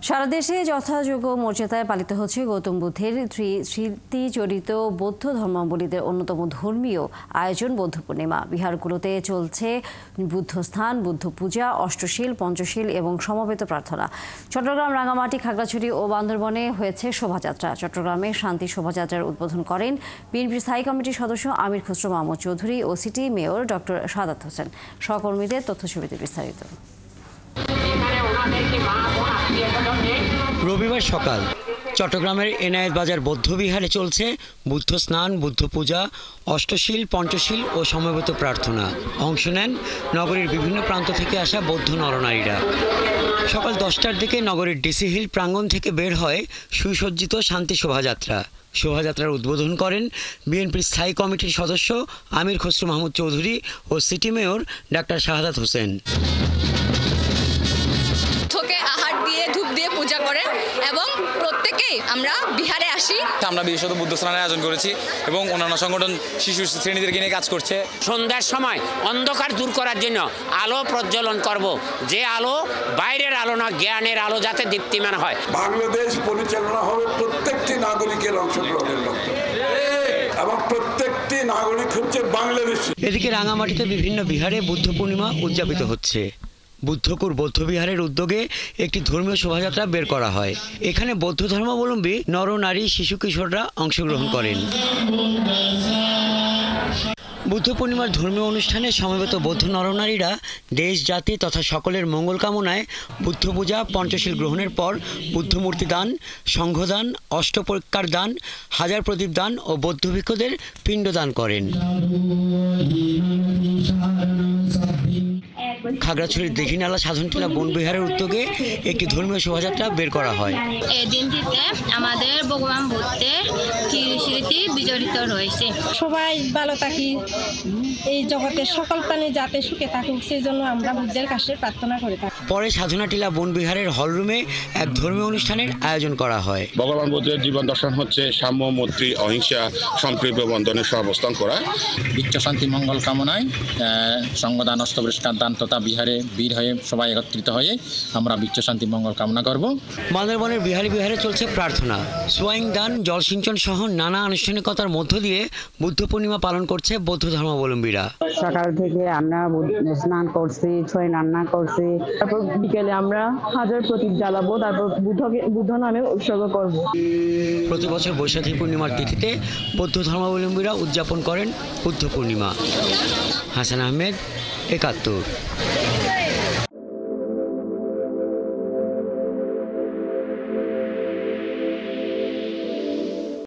সারা দেশে যথাযোগ্য মর্যাদায় পালিত হচ্ছে গৌতম বুদ্ধের স্মৃতিজড়িত বৌদ্ধ ধর্মাবলম্বীদের অন্যতম ধর্মীয় আয়োজন বৌদ্ধ পূর্ণিমা। বিহারগুলোতে চলছে বুদ্ধস্থান, বুদ্ধ পূজা, অষ্টশীল, পঞ্চশীল এবং সমবেত প্রার্থনা। চট্টগ্রাম, রাঙামাটি, খাগড়াছড়ি ও বান্দরবনে হয়েছে শোভাযাত্রা। চট্টগ্রামে শান্তি শোভাযাত্রার উদ্বোধন করেন বিএনপির স্থায়ী কমিটির সদস্য আমির খসরু মাহমুদ চৌধুরী ও city mayor doctor Sadat Hossain. সহকর্মীদের তথ্যছবিতে বিস্তারিত। রবিবার সকাল চট্টগ্রামের এনায়েত বাজার বৌদ্ধবিহারে চলছে বুদ্ধ স্নান, বুদ্ধ পূজা, অষ্টশীল, পঞ্চশীল ও সমবেত প্রার্থনা। অংশ নেন নগরীর বিভিন্ন প্রান্ত থেকে আসা বৌদ্ধ নরনারীরা। সকাল 10টার দিকে নগরীর ডিসি হিল প্রাঙ্গণ থেকে বের হয় সুসজ্জিত শান্তি শোভাযাত্রা। শোভাযাত্রার উদ্বোধন করেন বিএনপির স্থায়ী কমিটির সদস্য আমির খসরু মাহমুদ চৌধুরী ও সিটি মেয়র ডাক্তার সাদাত হোসেন। আহার দিয়ে ধূপ দিয়ে পূজা করেন এবং প্রত্যেকেই আমরা বিহারে আসি। আমরা বিশেষত বুদ্ধ স্নানের আয়োজন করেছি এবং অন্যান্য সংগঠন শিশু শ্রেণীদেরকে নিয়ে কাজ করছে। সন্ধ্যার সময় অন্ধকার দূর করার জন্য আলো প্রজ্বলন করব, যে আলো বাইরের আলো না, জ্ঞানের আলো যাতে দীপ্তিমান হয়। বাংলাদেশ পরিচালনা হবে প্রত্যেকটি নাগরিকের অংশগ্রহণের লক্ষ্যে এবং প্রত্যেকটি নাগরিক হচ্ছে বাংলাদেশী। এদিকে রাঙামাটিতে বিভিন্ন বিহারে বুদ্ধ পূর্ণিমা উদযাপিত হচ্ছে। বুদ্ধকুর বৌদ্ধবিহারের উদ্যোগে একটি ধর্মীয় শোভাযাত্রা বের করা হয়। এখানে বৌদ্ধ ধর্মাবলম্বী নর, নারী, শিশু, কিশোররা অংশগ্রহণ করেন। বুদ্ধ পূর্ণিমার ধর্মীয় অনুষ্ঠানে সমবেত বৌদ্ধ নরনারীরা দেশ, জাতি তথা সকলের মঙ্গল কামনায় বুদ্ধ পূজা, পঞ্চশীল গ্রহণের পর বুদ্ধ মূর্তি দান, সংঘদান, অষ্টপরিক্কার দান, হাজার প্রদীপ দান ও বৌদ্ধ ভিক্ষুদের পিণ্ডদান করেন। খাগড়াছড়ির দীঘিনালা সাধনটিলা বনবিহারের উদ্যোগে একটি ধর্মীয় শোভাযাত্রা বের করা হয়। এই দিনটিতে আমাদের ভগবান বুদ্ধের স্মৃতি বিজড়িত রয়েছে। সবাই ভালো থাকি, এই জগতের সকল প্রাণী যাতে সুখে থাকুক, সেই জন্য আমরা বুদ্ধের কাছে প্রার্থনা করে থাকি। পরে সাধনাটিলা বনবিহারের হলরুমে এক ধর্মীয় অনুষ্ঠানের আয়োজন করা হয়। ভগবান বুদ্ধের জীবন দর্শন হচ্ছে সাম্য, মৈত্রী, অহিংসা, সম্প্রীতি বন্ধনে সহাবস্থান করা। বিশ্ব শান্তি মঙ্গল কামনায় সংঘদান, অষ্টপরিষ্কার দান তথা বিহারে বীর হয়ে সবাই একত্রিত হয়ে আমরা বিশ্ব শান্তি মঙ্গল কামনা করব। বান্দরবনের বিহারে চলছে প্রার্থনা, সোয়াইং দান, জলসিঞ্চন সহ নানা আনুষ্ঠানিকতার মধ্য দিয়ে বুদ্ধ পূর্ণিমা পালন করছে বৌদ্ধ ধর্মাবলম্বীরা। সকাল থেকে আমরা স্নান করছি, ছয় রান্না করছি, তারপর বিকেলে আমরা হাজার প্রদীপ জ্বালাবো, তারপর বুদ্ধ নামে উৎসর্গ করব। প্রতি বছর বৈশাখী পূর্ণিমার তিথিতে বৌদ্ধ ধর্মাবলম্বীরা উদযাপন করেন বুদ্ধ পূর্ণিমা। হাসান আহমেদ, ৭১।